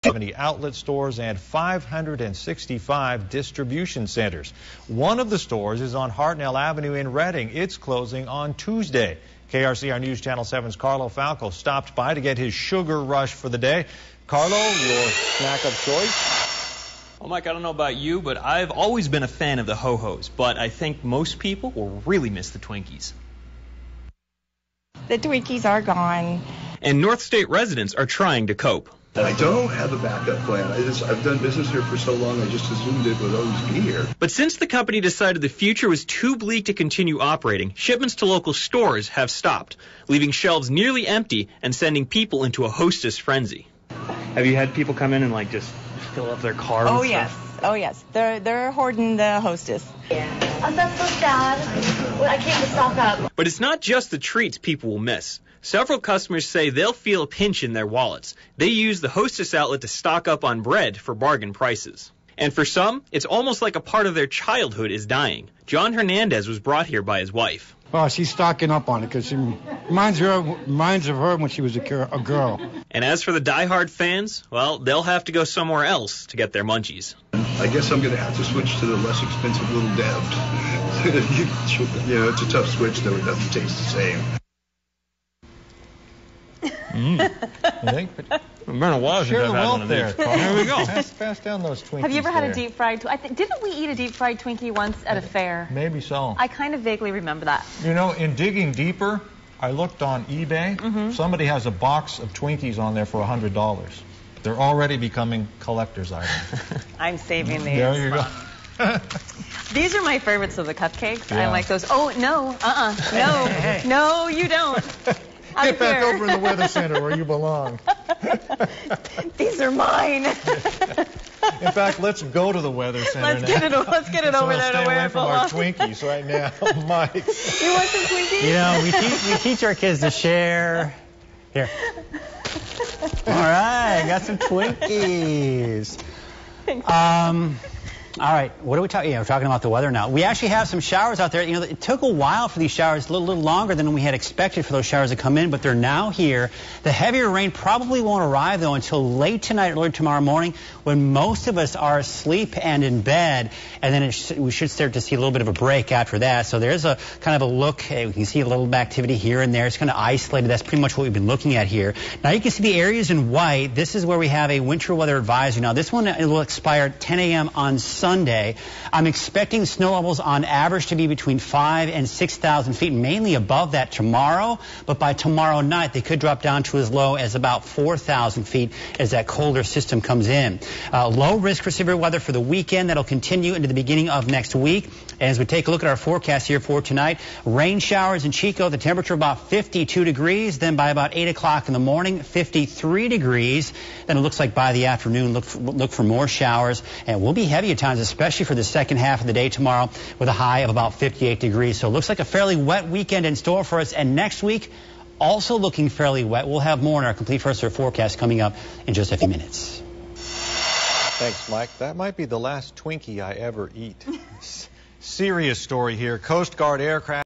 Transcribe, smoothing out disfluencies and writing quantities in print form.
70 outlet stores and 565 distribution centers. One of the stores is on Hartnell Avenue in Reading. It's closing on Tuesday. KRCR News Channel 7's Carlo Falco stopped by to get his sugar rush for the day. Carlo, your snack of choice? Well, Mike, I don't know about you, but I've always been a fan of the Ho-Hos, but I think most people will really miss the Twinkies. The Twinkies are gone. And North State residents are trying to cope. I don't have a backup plan. I've done business here for so long, I just assumed it would always be here. But since the company decided the future was too bleak to continue operating, shipments to local stores have stopped, leaving shelves nearly empty and sending people into a Hostess frenzy. Have you had people come in and like just fill up their cars? Oh yes, oh yes. They're hoarding the Hostess. Yeah. Oh, that's so sad. Well, I can't stock up. But it's not just the treats people will miss. Several customers say they'll feel a pinch in their wallets. They use the Hostess outlet to stock up on bread for bargain prices. And for some, it's almost like a part of their childhood is dying. John Hernandez was brought here by his wife. Well, she's stocking up on it because she reminds of her when she was a girl. And as for the diehard fans, well, they'll have to go somewhere else to get their munchies. I guess I'm going to have to switch to the less expensive little Dev. You know, it's a tough switch, though. It doesn't taste the same. You think? It's been a while since I've had one of these. There we go. Pass down those Twinkies. Have you ever had a deep fried Twinkie? Didn't we eat a deep fried Twinkie once at a fair? Maybe so. I kind of vaguely remember that. You know, in digging deeper, I looked on eBay. Somebody has a box of Twinkies on there for $100. They're already becoming collector's items. I'm saving these. There you go. These are my favorites of the cupcakes. Yeah. I like those. Oh, no. No. No, you don't. Get back over in the weather center where you belong. These are mine. In fact, let's go to the weather center Let's get it over there to where it belongs. Stay away from our Twinkies right now, Mike. You want some Twinkies? You know, we teach our kids to share. Here. All right, got some Twinkies. All right, what are we talking? Yeah, we're talking about the weather now. We actually have some showers out there. You know, it took a while for these showers, a little longer than we had expected for those showers to come in, but they're now here. The heavier rain probably won't arrive, though, until late tonight or early tomorrow morning when most of us are asleep and in bed, and then we should start to see a little bit of a break after that. So there's a kind of a look. We can see a little bit of activity here and there. It's kind of isolated. That's pretty much what we've been looking at here. Now you can see the areas in white. This is where we have a winter weather advisory. Now this one will expire at 10 a.m. on Sunday. I'm expecting snow levels on average to be between 5,000 and 6,000 feet, mainly above that tomorrow. But by tomorrow night, they could drop down to as low as about 4,000 feet as that colder system comes in. Low risk for severe weather for the weekend. That'll continue into the beginning of next week. And as we take a look at our forecast here for tonight, rain showers in Chico, the temperature about 52 degrees. Then by about 8 o'clock in the morning, 53 degrees. Then it looks like by the afternoon, look for more showers. And it will be heavy at times, especially for the second half of the day tomorrow with a high of about 58 degrees. So it looks like a fairly wet weekend in store for us. And next week, also looking fairly wet. We'll have more in our complete first serve forecast coming up in just a few minutes. Thanks, Mike. That might be the last Twinkie I ever eat. Serious story here. Coast Guard aircraft